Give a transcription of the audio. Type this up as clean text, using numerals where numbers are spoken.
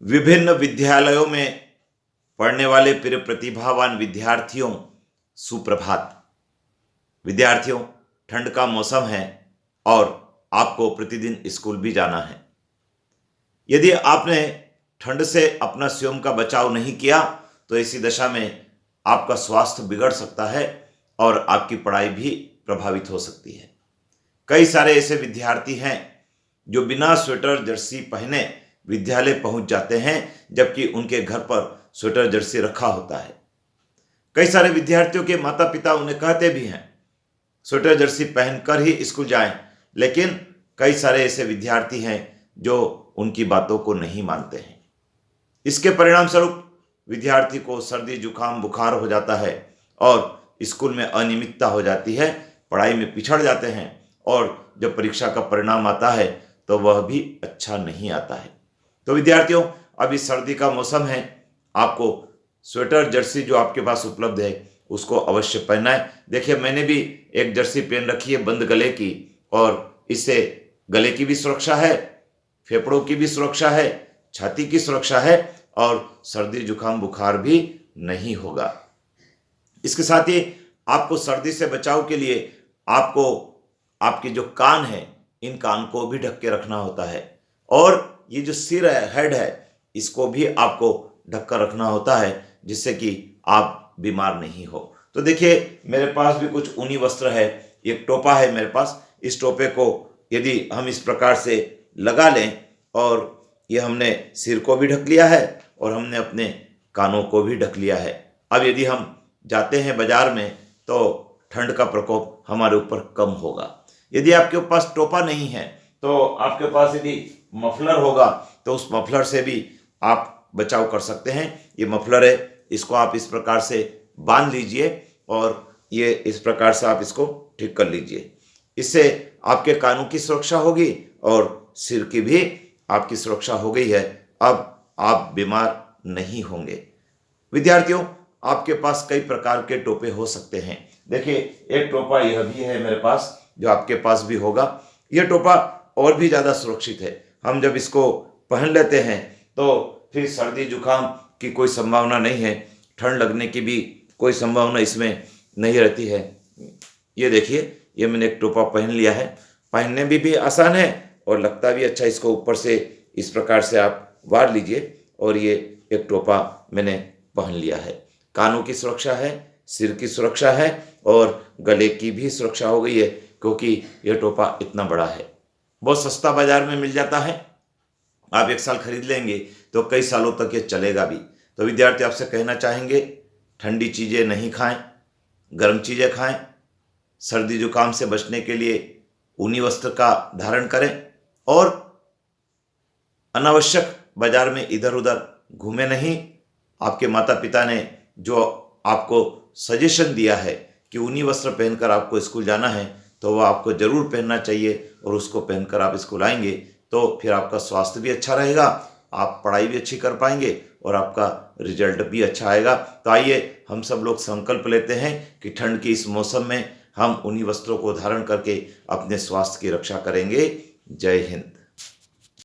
विभिन्न विद्यालयों में पढ़ने वाले प्रिय प्रतिभावान विद्यार्थियों, सुप्रभात। विद्यार्थियों, ठंड का मौसम है और आपको प्रतिदिन स्कूल भी जाना है। यदि आपने ठंड से अपना स्वयं का बचाव नहीं किया तो ऐसी दशा में आपका स्वास्थ्य बिगड़ सकता है और आपकी पढ़ाई भी प्रभावित हो सकती है। कई सारे ऐसे विद्यार्थी हैं जो बिना स्वेटर जर्सी पहने विद्यालय पहुंच जाते हैं, जबकि उनके घर पर स्वेटर जर्सी रखा होता है। कई सारे विद्यार्थियों के माता पिता उन्हें कहते भी हैं स्वेटर जर्सी पहनकर ही स्कूल जाएं, लेकिन कई सारे ऐसे विद्यार्थी हैं जो उनकी बातों को नहीं मानते हैं। इसके परिणाम स्वरूप विद्यार्थी को सर्दी जुकाम बुखार हो जाता है और स्कूल में अनियमितता हो जाती है, पढ़ाई में पिछड़ जाते हैं और जब परीक्षा का परिणाम आता है तो वह भी अच्छा नहीं आता है। तो विद्यार्थियों, अभी सर्दी का मौसम है, आपको स्वेटर जर्सी जो आपके पास उपलब्ध है उसको अवश्य पहनना है। देखिए, मैंने भी एक जर्सी पहन रखी है बंद गले की, और इससे गले की भी सुरक्षा है, फेफड़ों की भी सुरक्षा है, छाती की सुरक्षा है और सर्दी जुकाम बुखार भी नहीं होगा। इसके साथ ही आपको सर्दी से बचाव के लिए आपको आपके जो कान है, इन कान को भी ढक के रखना होता है, और ये जो सिर है, हेड है, इसको भी आपको ढक कर रखना होता है, जिससे कि आप बीमार नहीं हो। तो देखिए, मेरे पास भी कुछ ऊनी वस्त्र है, एक टोपा है मेरे पास। इस टोपे को यदि हम इस प्रकार से लगा लें, और ये हमने सिर को भी ढक लिया है और हमने अपने कानों को भी ढक लिया है। अब यदि हम जाते हैं बाजार में तो ठंड का प्रकोप हमारे ऊपर कम होगा। यदि आपके पास टोपा नहीं है तो आपके पास यदि मफलर होगा तो उस मफलर से भी आप बचाव कर सकते हैं। ये मफलर है, इसको आप इस प्रकार से बांध लीजिए और ये इस प्रकार से आप इसको ठीक कर लीजिए। इससे आपके कानों की सुरक्षा होगी और सिर की भी आपकी सुरक्षा हो गई है। अब आप बीमार नहीं होंगे। विद्यार्थियों, आपके पास कई प्रकार के टोपे हो सकते हैं। देखिए, एक टोपा यह भी है मेरे पास, जो आपके पास भी होगा। यह टोपा और भी ज़्यादा सुरक्षित है। हम जब इसको पहन लेते हैं तो फिर सर्दी जुकाम की कोई संभावना नहीं है, ठंड लगने की भी कोई संभावना इसमें नहीं रहती है। ये देखिए, ये मैंने एक टोपा पहन लिया है। पहनने में भी आसान है और लगता भी अच्छा। इसको ऊपर से इस प्रकार से आप वार लीजिए और ये एक टोपा मैंने पहन लिया है। कानों की सुरक्षा है, सिर की सुरक्षा है और गले की भी सुरक्षा हो गई है, क्योंकि यह टोपा इतना बड़ा है। बहुत सस्ता बाजार में मिल जाता है। आप एक साल खरीद लेंगे तो कई सालों तक ये चलेगा भी। तो विद्यार्थी, आपसे कहना चाहेंगे, ठंडी चीज़ें नहीं खाएं, गर्म चीज़ें खाएं। सर्दी जुकाम से बचने के लिए ऊनी वस्त्र का धारण करें और अनावश्यक बाजार में इधर उधर घूमे नहीं। आपके माता पिता ने जो आपको सजेशन दिया है कि ऊनी वस्त्र पहनकर आपको स्कूल जाना है, तो वह आपको ज़रूर पहनना चाहिए, और उसको पहनकर आप स्कूल आएंगे तो फिर आपका स्वास्थ्य भी अच्छा रहेगा, आप पढ़ाई भी अच्छी कर पाएंगे और आपका रिजल्ट भी अच्छा आएगा। तो आइए हम सब लोग संकल्प लेते हैं कि ठंड के इस मौसम में हम ऊनी वस्त्रों को धारण करके अपने स्वास्थ्य की रक्षा करेंगे। जय हिंद।